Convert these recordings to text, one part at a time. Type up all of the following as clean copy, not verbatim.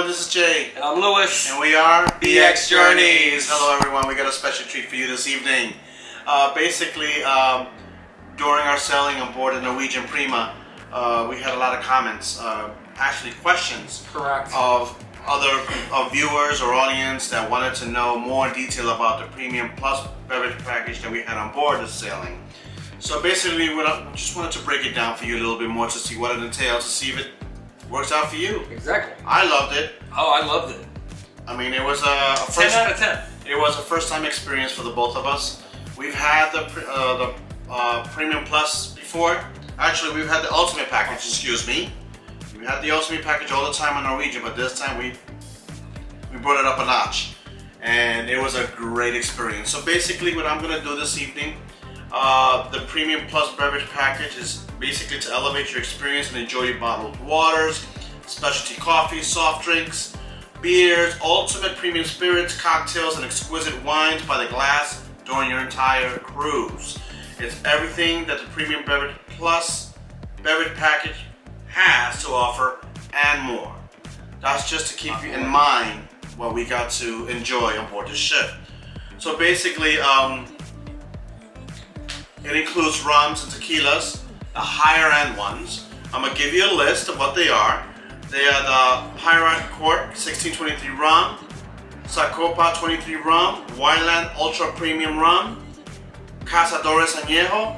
this is Jay. And I'm Lewis. And we are BX Journeys. Hello everyone, we got a special treat for you this evening. During our sailing on board the Norwegian Prima, we had a lot of comments, actually questions. Correct. Of other viewers or audience that wanted to know more detail about the Premium Plus beverage package that we had on board this sailing. So basically, we just wanted to break it down for you a little bit more to see what it entails, to see if it works out for you. Exactly. I loved it. Oh, I loved it. I mean, it was a 10 out of 10. It was a first-time experience for the both of us. We've had the Premium Plus before. Actually, we've had the Ultimate package. Excuse me. We had the Ultimate package all the time on Norwegian, but this time we brought it up a notch, and it was a great experience. So basically, what I'm gonna do this evening, the Premium Plus beverage package is basically to elevate your experience and enjoy your bottled waters, specialty coffees, soft drinks, beers, ultimate premium spirits, cocktails, and exquisite wines by the glass during your entire cruise. It's everything that the Premium Beverage Plus beverage package has to offer and more. That's just to keep you in mind what we got to enjoy on board the ship. So basically, it includes rums and tequilas, the higher end ones. I'm gonna give you a list of what they are. They are the Higher End Court 1623 rum, Sacopa 23 rum, Wineland Ultra Premium rum, Cazadores Añejo,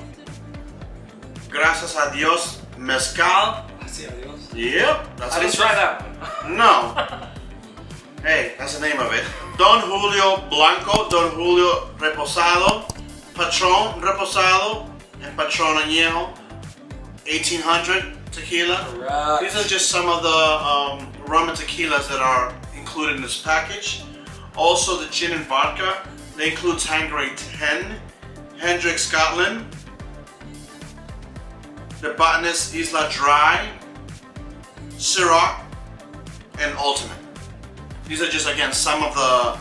Gracias a Dios Mezcal. Gracias a Dios. Yep, that's I didn't try that one. No. Hey, that's the name of it. Don Julio Blanco, Don Julio Reposado, Patron Reposado, and Patron Añejo 1800 tequila. Correct. These are just some of the rum and tequilas that are included in this package. Also the gin and vodka. They include Tanqueray 10, Hendrick Scotland, the Botanist Isla Dry, Ciroc, and Ultimate. These are just, again, some of the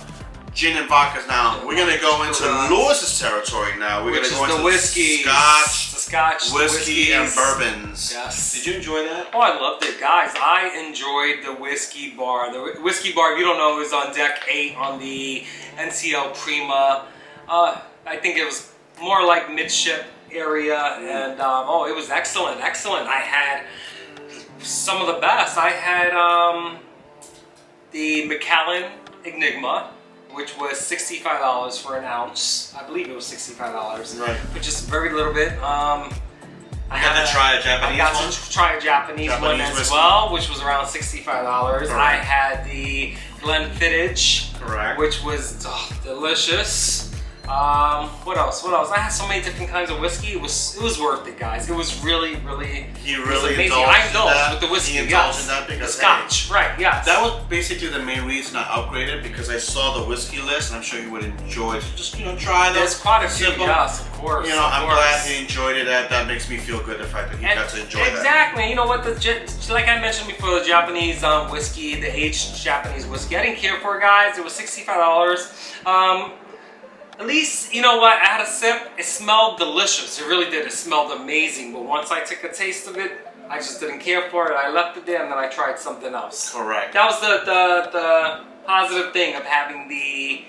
gin and vodkas. Now we're gonna go into Lewis's territory now. We're gonna go into the whiskey, Scotch, whiskey, and bourbons. Yes. Did you enjoy that? Oh, I loved it, guys. I enjoyed the whiskey bar. The whiskey bar, if you don't know, was on deck 8 on the NCL Prima. I think it was more like midship area, and oh, it was excellent, excellent. I had some of the best. I had the Macallan Enigma, which was $65 for an ounce. I believe it was $65. Right. But just very little bit. I got to try a Japanese one. I got one. to try a Japanese one as whiskey. well, which was around $65. Correct. I had the Glenfiddich, Correct. which was delicious. What else? What else? I had so many different kinds of whiskey. It was worth it, guys. It was really, really. He really amazing. indulged I indulged that. with the whiskey. He indulged Yes. in that because the Scotch, right? Yes. That was basically the main reason I upgraded, because I saw the whiskey list and I'm sure you would enjoy it. So just try them. There's quite a few. Simple. Yes, of course. I'm glad he enjoyed it. That makes me feel good. The fact that he got to enjoy that. Exactly. You know what? Like I mentioned before, the Japanese whiskey, the aged Japanese whiskey, I didn't care for it, guys. It was $65. At least, you know what, I had a sip, it smelled delicious, it really did, it smelled amazing, but once I took a taste of it, I just didn't care for it, I left it there and then I tried something else. Correct. That was the positive thing of having the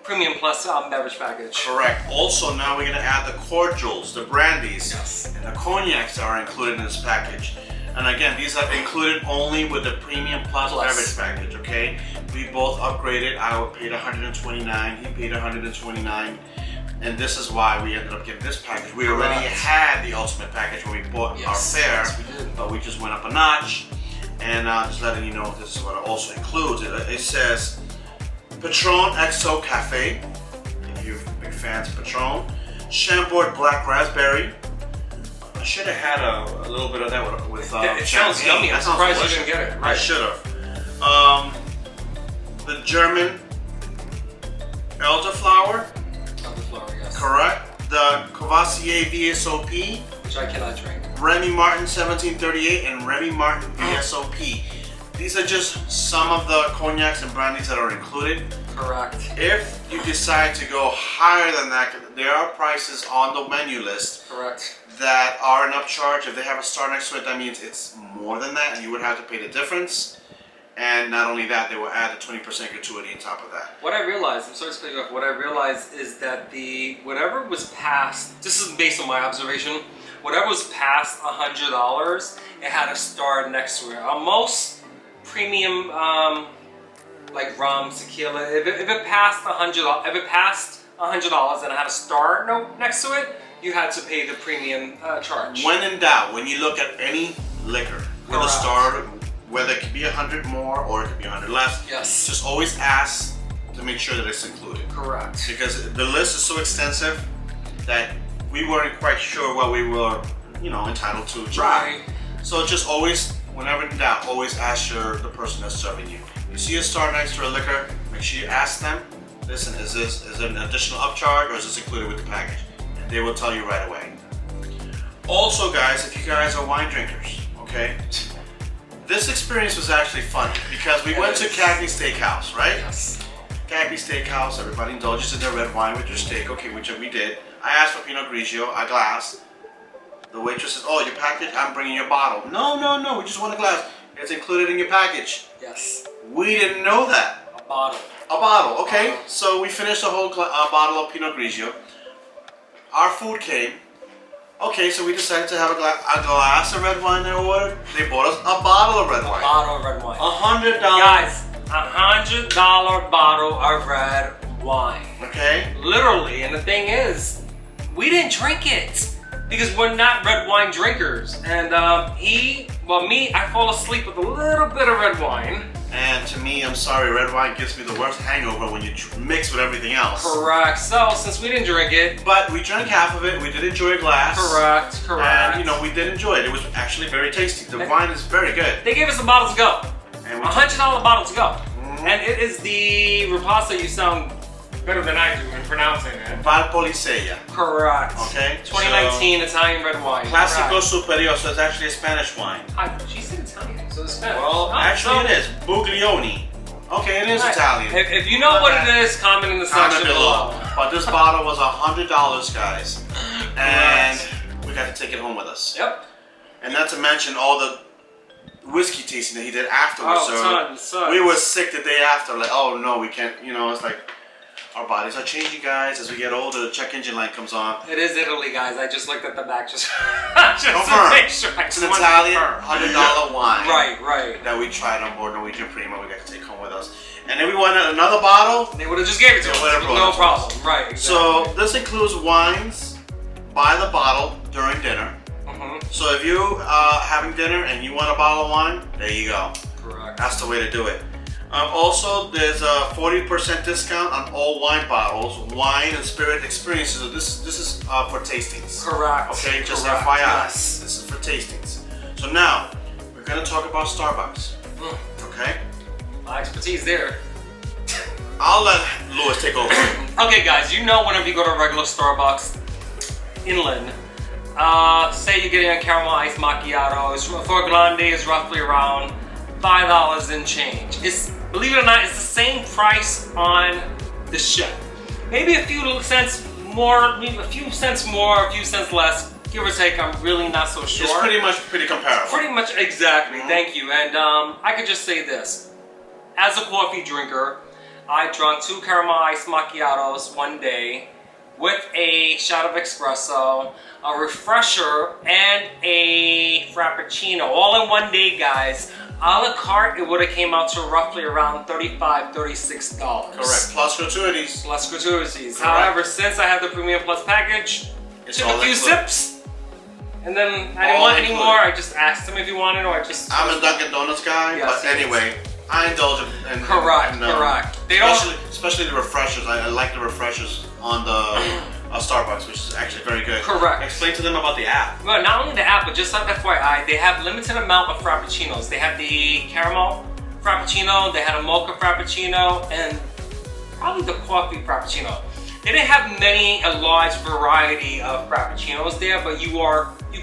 Premium Plus beverage package. Correct. Also, now we're going to add the cordials, the brandies, Yes. and the cognacs that are included in this package. And again, these are included only with the Premium Plus beverage package, okay? We both upgraded. I paid $129, he paid $129, and this is why we ended up getting this package. We already had the Ultimate package when we bought our fare, yes, we did. but we just went up a notch. And just letting you know, this is what it also includes. It says Patron XO Cafe, if you're big fans of Patron, Chambord Black Raspberry. I should have had a little bit of that with it sounds yummy. I'm surprised you didn't get it. Right. I should have. The German elderflower. Elderflower, yes. Correct. The Courvoisier VSOP. Which I cannot drink. Remy Martin 1738 and Remy Martin VSOP. These are just some of the cognacs and brandies that are included. Correct. If you decide to go higher than that, there are prices on the menu list. Correct. That are an upcharge. If they have a star next to it, that means it's more than that, and you would have to pay the difference. And not only that, they will add the 20% gratuity on top of that. What I realized, I'm sorry to cut you off, what I realized is that whatever was past, this is based on my observation, whatever was past $100, it had a star next to it. On most premium, like rum, tequila, if it passed $100, if it passed $100 and it had a star note next to it, you had to pay the premium charge. When in doubt, when you look at any liquor with a star, whether it could be 100 more or it could be 100 less, yes, just always ask to make sure that it's included. Correct. Because the list is so extensive that we weren't quite sure what we were, entitled to try. Right. So just always, whenever in doubt, always ask the person that's serving you. You see a star next to a liquor, make sure you ask them, listen, is it an additional upcharge or is this included with the package? And they will tell you right away. Also guys, if you guys are wine drinkers, okay? This experience was actually funny because we went to Cagney Steakhouse, right? Yes. Cagney Steakhouse, everybody indulges in their red wine with your steak, okay, which we did. I asked for Pinot Grigio, a glass. The waitress says, oh, your package? I'm bringing your bottle. No, we just want a glass. It's included in your package. Yes. We didn't know that. A bottle. A bottle, okay. So we finished a whole bottle of Pinot Grigio. Our food came. Okay, so we decided to have a glass of red wine they ordered. They bought us a bottle of red wine. A bottle of red wine. $100. Guys, $100 bottle of red wine. Okay. Literally, and the thing is, we didn't drink it because we're not red wine drinkers. And I fall asleep with a little bit of red wine. And to me, I'm sorry, red wine gives me the worst hangover when you mix with everything else. Correct. So, since we didn't drink it. But we drank half of it. We did enjoy a glass. Correct. And, we did enjoy it. It was actually very tasty. The wine is very good. They gave us a bottle to go. And $100 bottle to go. And it is the Riposta. You sound better than I do in pronouncing it. Valpolicella. Correct. Okay. 2019 Italian red wine. Classico Superior, so it's actually a Spanish wine. She said Italian, so it's Spanish. Well, actually it is. Buglioni. Okay, it is Italian. If you know what it is, comment in the section below. But this bottle was $100, guys. And we got to take it home with us. Yep. And not to mention all the whiskey tasting that he did afterwards. Tons. We were sick the day after. Like, oh no, we can't. It's like our bodies are changing, guys. As we get older, the check engine light comes on. It is Italy, guys. I just looked at the back just to make sure. It's an Italian $100 wine. Right. That we tried on board Norwegian Prima. We got to take home with us. And if we wanted another bottle, they would have just gave it to us. No problem. Right. Exactly. So this includes wines by the bottle during dinner. So if you having dinner and you want a bottle of wine, there you go. Correct. That's the way to do it. Also, there's a 40% discount on all wine bottles, wine and spirit experiences. So this is for tastings. Correct. Okay, just Correct. FYI. Yes. This is for tastings. So now we're gonna talk about Starbucks. Okay. My expertise there. I'll let Louis take over. Okay, guys. Whenever you go to a regular Starbucks inland. Say you're getting a caramel iced macchiato. For a grande, it's roughly around $5 and change. Believe it or not, it's the same price on the ship. Maybe a few cents more, a few cents less, give or take. I'm really not so sure. It's pretty comparable. Pretty much, exactly. Thank you. And I could just say this: as a coffee drinker, I drank 2 caramel iced macchiatos one day, with a shot of espresso, a refresher, and a frappuccino, all in one day, guys. A la carte, it would have came out to roughly around $35, $36. Correct. Plus gratuities. Plus gratuities. Correct. However, since I have the Premium Plus package, took a few sips, and then I didn't want any more. I just asked him if he wanted, or I'm a Dunkin' Donuts guy, but anyway, I indulge in correct. They especially the refreshers. I like the refreshers on the Starbucks, which is actually very good. Correct. Explain to them about the app. Well, not only the app, but just like FYI, they have limited amount of frappuccinos. They have the caramel frappuccino, they had a mocha frappuccino, and probably the coffee frappuccino. They didn't have a large variety of frappuccinos there, but you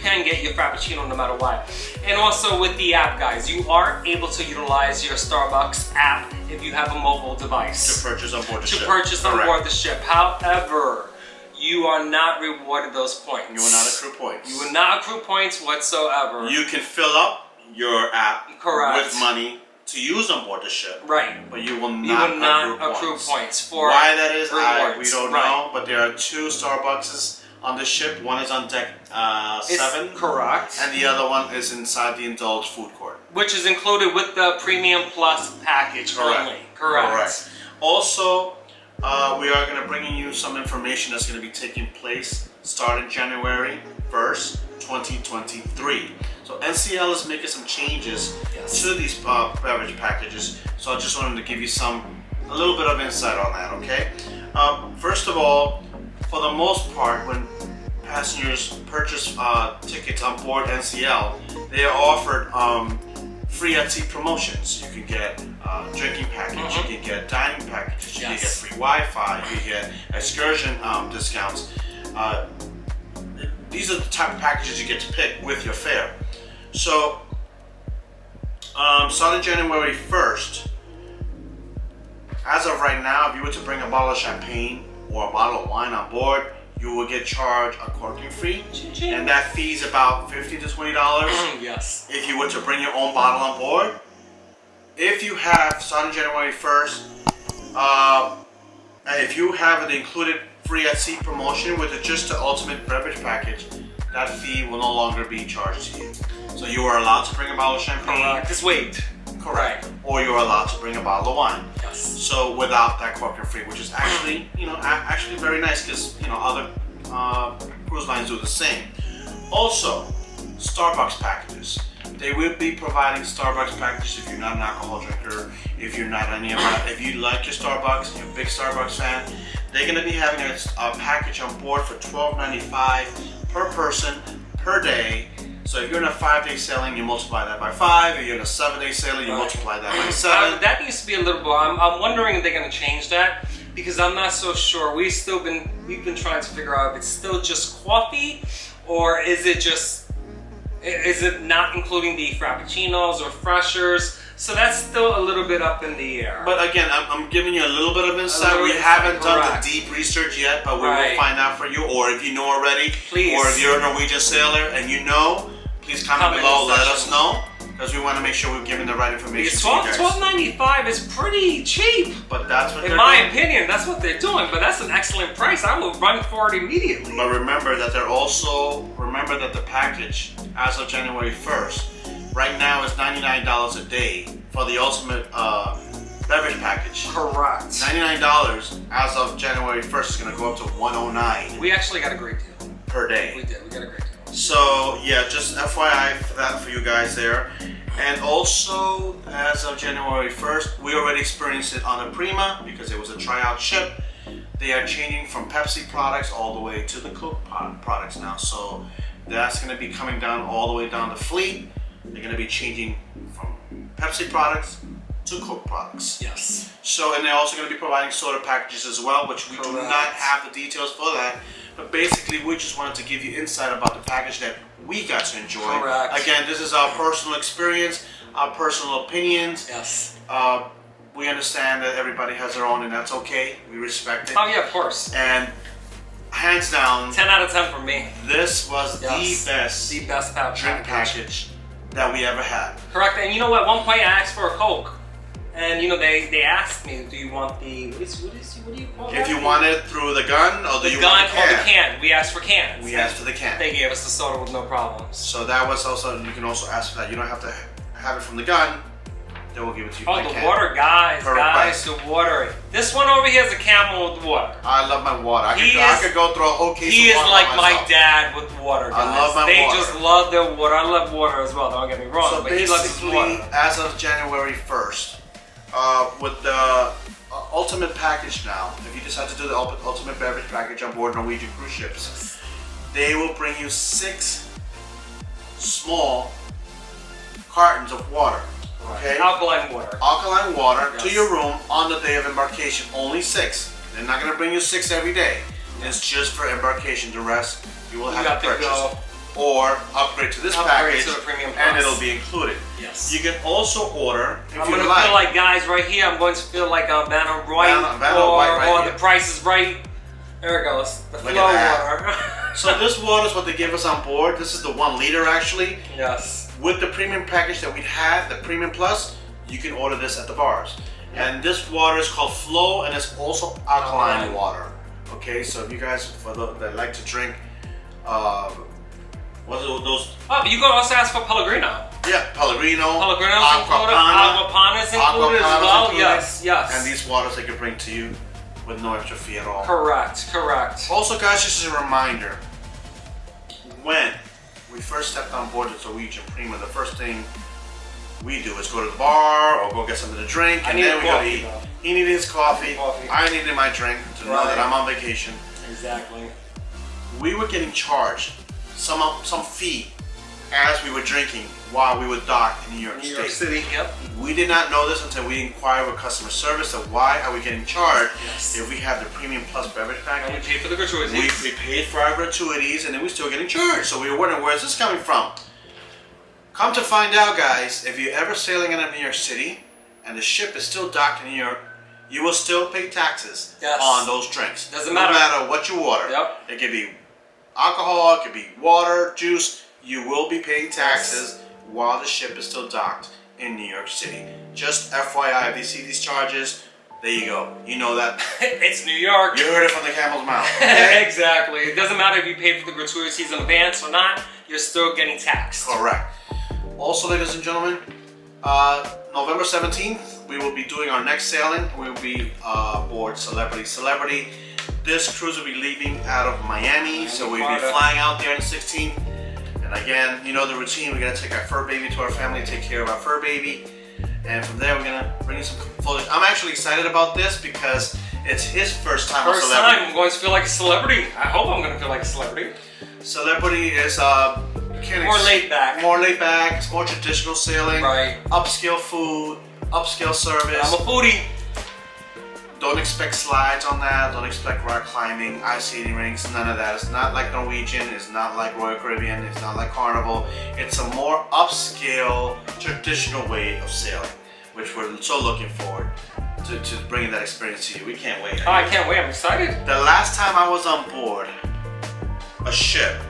can get your frappuccino no matter what. And also with the app, guys, you are able to utilize your Starbucks app if you have a mobile device. To purchase on board the ship. To purchase on board the ship. However, you are not rewarded those points. You will not accrue points. You will not accrue points whatsoever. You can fill up your app with money to use on board the ship. Right. But you will You will not accrue accrue points. points for Why that is, rewards. we don't know. But there are 2 Starbuckses on the ship. One is on deck 7. Correct. And the other one is inside the Indulge food court. Which is included with the Premium Plus package only. Correct. Also, we are going to bring you some information that's going to be taking place starting January 1st, 2023. So NCL is making some changes to these beverage packages. So I just wanted to give you a little bit of insight on that, okay? First of all, for the most part, when passengers purchase tickets on board NCL, they are offered free at seat promotions. You can get drinking package, you can get dining packages, you can get free Wi-Fi, you can get excursion discounts. These are the type of packages you get to pick with your fare. So, starting January 1st, as of right now, if you were to bring a bottle of champagne or a bottle of wine on board, you will get charged a corking fee, and that fee is about $15 to $20. Yes. If you were to bring your own bottle on board, if you have starting January 1st, if you have an included free at seat promotion with just the ultimate beverage package, that fee will no longer be charged to you. So you are allowed to bring a bottle of champagne. Correct. Just wait. Correct. Or you're allowed to bring a bottle of wine. Yes. So without that corking free, which is actually, actually very nice because, other cruise lines do the same. Also, Starbucks packages. They will be providing Starbucks packages if you're not an alcohol drinker, if you're not any of that. If you like your Starbucks, you're a big Starbucks fan, they're going to be having a package on board for $12.95 per person per day. So if you're in a 5-day sailing, you multiply that by 5. If you're in a 7-day sailing, you multiply that by 7. That needs to be a little bit. I'm wondering if they're going to change that because I'm not so sure. We've been trying to figure out if it's still just coffee or is it not including the frappuccinos or freshers? So that's still a little bit up in the air. But again, I'm giving you a little bit of insight. We haven't done the deep research yet, but we will find out for you. Or if you know already, please. Or if you're a Norwegian sailor and you know, please comment below. Let us know because we want to make sure we're giving the right information to you guys. $12.95 is pretty cheap. But that's what in my opinion, that's what they're doing. But that's an excellent price. I will run for it immediately. But remember that the package as of January 1st, right now is $99 a day for the ultimate beverage package. Correct. $99 as of January 1st is going to go up to $109. We actually got a great deal per day. We did. We got a great deal. So yeah, just FYI for that for you guys there. And also, as of January 1st, we already experienced it on the Prima because it was a tryout ship. They are changing from Pepsi products all the way to the Coke products now. So that's going to be coming down all the way down the fleet. They're going to be changing from Pepsi products to Coke products. Yes. So, and they're also going to be providing soda packages as well, which we do not have the details for that. But basically, we just wanted to give you insight about the package that we got to enjoy. Correct. Again, this is our personal experience, our personal opinions. Yes. We understand that everybody has their own, and that's okay. We respect it. Oh yeah, of course. And hands down, 10 out of 10 for me. This was the best drink package that we ever had. Correct. And you know what? At one point, I asked for a Coke. And they asked me, do you want the, what do you call that? If you want it through the gun or the gun or the can. We asked for cans. We asked for the can. They gave us the soda with no problems. So that was also, you can also ask for that. You don't have to have it from the gun. They will give it to you. Oh, the water, guys, the water. This one over here is a camel with water. I love my water. I could go through a whole case of water. He is like my dad with water, guys. I love my water. They just love their water. I love water as well, don't get me wrong. So but he loves his water. As of January 1st, with the ultimate package now, if you decide to do the ultimate beverage package on board Norwegian cruise ships, they will bring you 6 small cartons of water. Okay? Alkaline water. Alkaline water to your room on the day of embarkation. Only 6. They're not going to bring you 6 every day. It's just for embarkation. The rest you will have to purchase. Or upgrade to this package to the Premium and it'll be included. Yes. You can also order, if I'm you going to feel like, guys, right here, I'm going to feel like Vanna White or The Price is Right. There it goes. The flow water. So this water is what they give us on board. This is the 1 liter actually. Yes. With the premium package that we had, the Premium Plus, you can order this at the bars. And this water is called Flow, and it's also alkaline water. Okay, so if you guys, for those that like to drink, what are those? Oh, but you can also ask for Pellegrino. Yeah, Pellegrino, Aquapana is included as well. Yes, yes. And these waters they can bring to you with no extra fee at all. Correct, correct. Also, guys, just as a reminder, when we first stepped on board with Norwegian Prima, the first thing we do is go to the bar or go get something to drink, and then we go to eat. He needed his coffee. I needed my drink to know that I'm on vacation. Exactly. We were getting charged some fee as we were drinking while we would dock in New York City. Yep. We did not know this until we inquired with customer service of why are we getting charged if we have the Premium Plus beverage package. And we paid for the gratuities. We paid for our gratuities, and then we're still getting charged. So we were wondering, where is this coming from? Come to find out, guys, if you're ever sailing out of New York City and the ship is still docked in New York, you will still pay taxes on those drinks. Doesn't matter. No matter what you order. Yep. It could be alcohol, it could be water, juice. You will be paying taxes while the ship is still docked in New York City. Just FYI, if you see these charges, there you go. You know that. It's New York. You heard it from the camel's mouth. Okay? Exactly. It doesn't matter if you paid for the gratuities in advance or not, you're still getting taxed. Correct. Also, ladies and gentlemen, November 17th, we will be doing our next sailing. We will be aboard Celebrity. This cruise will be leaving out of Miami, so we'll be flying out there on the 16th. And again, you know the routine. We're gonna take our fur baby to our family, take care of our fur baby, and from there we're gonna bring you some footage. I'm actually excited about this because it's his first time. First time, I'm going to feel like a celebrity. I hope I'm gonna feel like a celebrity. Celebrity is more laid back. More laid back. It's more traditional sailing. Right. Upscale food, upscale service. I'm a foodie. Don't expect slides on that. Don't expect rock climbing, ice skating rinks, none of that. It's not like Norwegian. It's not like Royal Caribbean. It's not like Carnival. It's a more upscale, traditional way of sailing, which we're so looking forward to bringing that experience to you. We can't wait. Oh, I can't wait. I'm excited. The last time I was on board a ship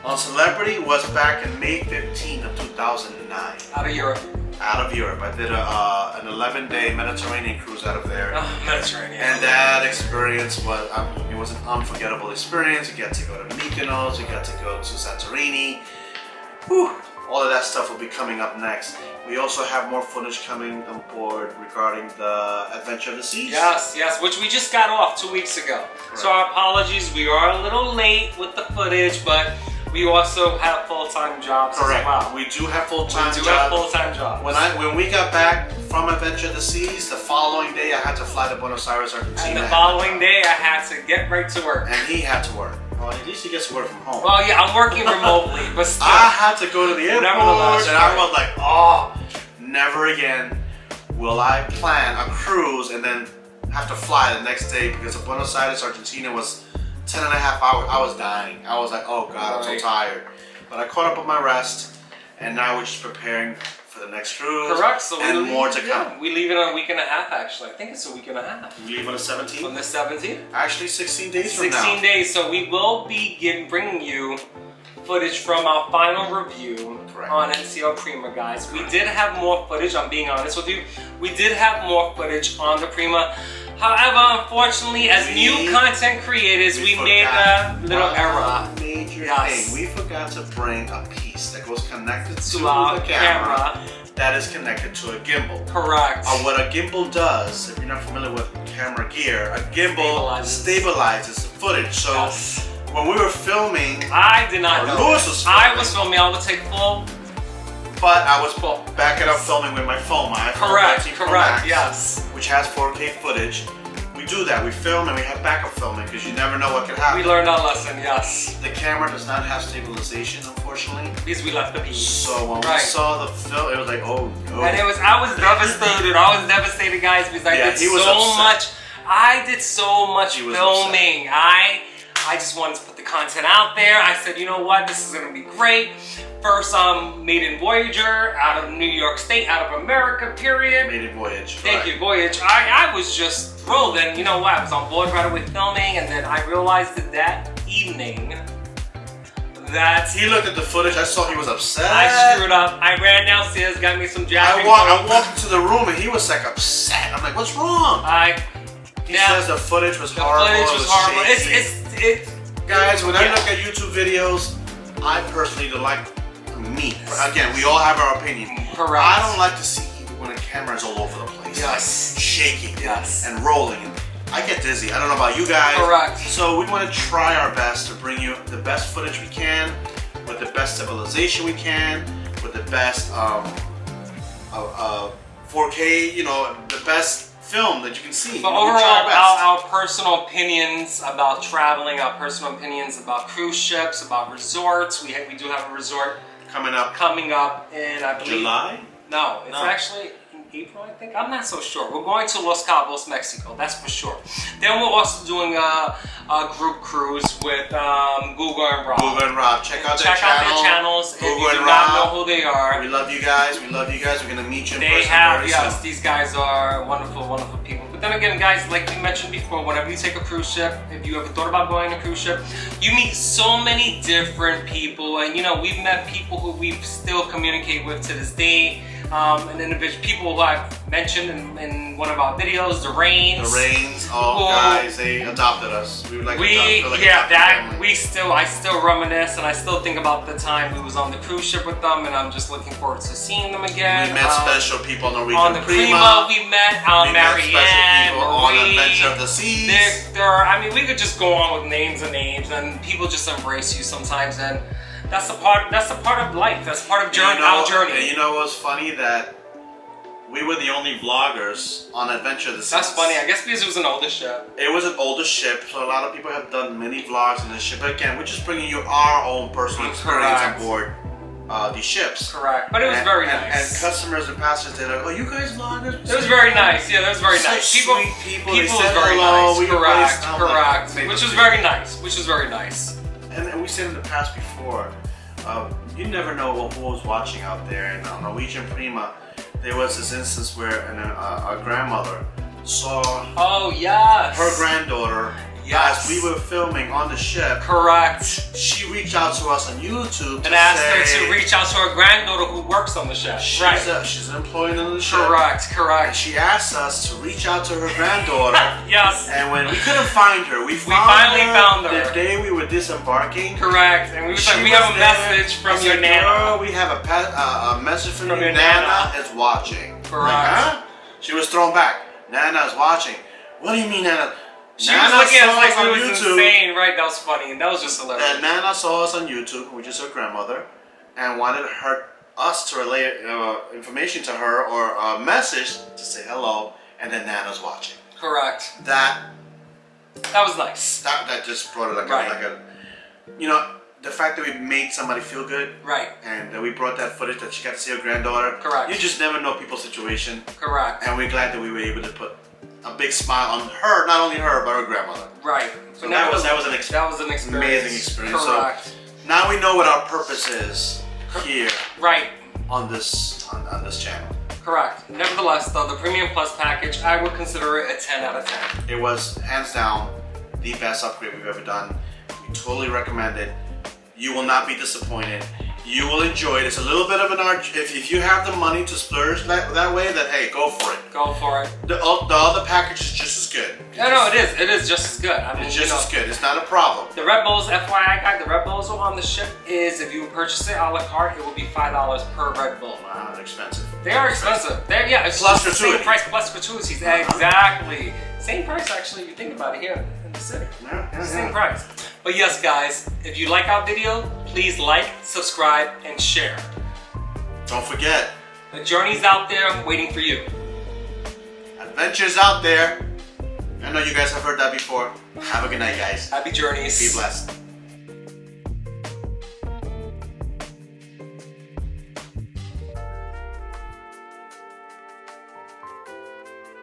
on Celebrity was back in May 15 of 2009. Out of Europe. Out of Europe. I did an 11-day Mediterranean cruise out of there. Oh, Mediterranean. And that experience was, it was an unforgettable experience. You get to go to Mykonos, you get to go to Santorini. Whew. All of that stuff will be coming up next. We also have more footage coming on board regarding the Adventure of the Seas. Yes, yes, which we just got off 2 weeks ago. Correct. So our apologies, we are a little late with the footage, but we also have full-time jobs as well. We do have full-time jobs. Have full-time jobs. When we got back from Adventure of the Seas, the following day I had to fly to Buenos Aires, Argentina. And the following day I had to get right to work. And he had to work. Well, at least he gets to work from home. Well, yeah, I'm working remotely, but still. I had to go to the airport, and I was like, oh, never again will I plan a cruise and then have to fly the next day because of Buenos Aires, Argentina was 10 and a half hours. I was dying. I was like, oh God, I'm so tired. But I caught up with my rest, and now we're just preparing for the next cruise. Correct. So and more to come. We leave in a week and a half, actually. I think it's a week and a half. We leave on the 17th? On the 17th? Actually, 16 days from now. 16 days. So we will be bringing you footage from our final review on NCL Prima, guys. We did have more footage, I'm being honest with you. We did have more footage on the Prima. However, unfortunately, as new content creators, we made a little error. Major thing. We forgot to bring a piece that goes connected to our the camera that is connected to a gimbal. Correct. What a gimbal does, if you're not familiar with camera gear, a gimbal stabilizes the footage. So when we were filming, I did not know. Lewis was filming. I was filming. I would take full. But I was backing up filming with my phone, my iPhone 13 Pro Max, yes. Which has 4K footage. We do that. We film and we have backup filming because you never know what could happen. We learned our lesson, yes. The camera does not have stabilization, unfortunately. Because we left the piece. So when we saw the film, it was like, oh no. And I was devastated. I was devastated, guys, because I did so much. I did so much filming. I just wanted to put the content out there. I said, you know what, this is gonna be great. First maiden Voyager out of New York State, out of America, period. Maiden voyage. Thank you, voyage. I was just thrilled, and you know what, I was on board right away filming, and then I realized that evening, the That's He looked at the footage. I saw he was upset. I screwed up. I ran downstairs, got me some Jack. I walked into the room and he was like upset. I'm like, what's wrong? He says the footage was horrible. The footage was horrible. Shaky. Guys, when I look at YouTube videos, I personally don't like me. Again, we all have our opinion. Correct. I don't like to see when a camera is all over the place. Yes. Like shaking. Yes. And rolling. I get dizzy. I don't know about you guys. Correct. So we want to try our best to bring you the best footage we can, with the best stabilization we can, with the best 4K, you know, the best film that you can see. But overall, our personal opinions about traveling, our personal opinions about cruise ships, about resorts. We do have a resort coming up in, I believe, July? No, it's actually in April, I think. I'm not so sure. We're going to Los Cabos, Mexico. That's for sure. Then we're also doing a group cruise with Google and Rob. Google and Rob. Check out their channels. Google if you and do Rob. not know who they are. We love you guys. We love you guys. We're going to meet you in They person have, very yes, soon. these guys are wonderful, wonderful people. But then again, guys, like we mentioned before, whenever you take a cruise ship, if you ever thought about going on a cruise ship, you meet so many different people. And, you know, we've met people who we still communicate with to this day. And individual people who I've mentioned in one of our videos, the Rains. The Rains, guys, they adopted us. We would like I still reminisce and I still think about the time we was on the cruise ship with them, and I'm just looking forward to seeing them again. We met special people on Norwegian on the Prima. We met Marianne, on Marie, Adventure of the Seas. Victor. I mean, we could just go on with names and names, and people just embrace you sometimes, and that's a part of life. That's part of our journey. And you know what's funny? That we were the only vloggers on Adventure of the Seas. That's funny. I guess because it was an older ship. It was an older ship, so a lot of people have done many vlogs in this ship. But again, we're just bringing you our own personal experience on board these ships. Correct. But it was very nice. And customers and passengers, they're like, "Oh, you guys vloggers?" It was very nice. Yeah, that was very nice. Sweet people. They said very hello. Nice. Correct. Which was very nice. And we said in the past before, you never know who was watching out there. In Norwegian Prima, there was this instance where a grandmother saw her granddaughter as we were filming on the ship. Correct. She reached out to us on YouTube and asked her to reach out to her granddaughter who works on the ship. She's an employee on the ship. Correct. And she asked us to reach out to her granddaughter. Yes. And when we couldn't find her, we finally found her the day we were disembarking. Correct. And we was like, we have a message from your nana. Girl, we have a message from your nana is watching. Correct. Like, huh? She was thrown back. Nana is watching. What do you mean, Nana? She was looking at us like we was insane, right? That was funny, and that was just hilarious. That Nana saw us on YouTube, which is her grandmother, and wanted us to relay information to her or a message to say hello, and then Nana's watching. Correct. That was nice. That just brought it like a, you know, the fact that we made somebody feel good. Right. And that we brought that footage that she got to see her granddaughter. Correct. You just never know people's situation. Correct. And we're glad that we were able to put a big smile on her, not only her, but her grandmother. Right. So that was an experience. Amazing experience. Correct. So now we know what our purpose is here. Right. On this channel. Correct. Nevertheless, though, the Premium Plus package, I would consider it a 10 out of 10. It was hands down the best upgrade we've ever done. We totally recommend it. You will not be disappointed. You will enjoy it. It's a little bit of an art. If you have the money to splurge that way, then hey, go for it. Go for it. The other package is just as good. Yeah, no, it is. It is just as good. I mean, it's just as good. It's not a problem. The Red Bulls, FYI guys, the Red Bulls on the ship is, if you purchase it a la carte, it will be $5 per Red Bull. Wow, they're expensive. They are expensive. It's plus the gratuity. Same price plus gratuities. Exactly. Same price, actually, if you think about it, here in the city. Same price. But yes, guys, if you like our video, please like, subscribe, and share. Don't forget. The journey's out there waiting for you. Adventures out there. I know you guys have heard that before. Have a good night, guys. Happy journeys. Be blessed.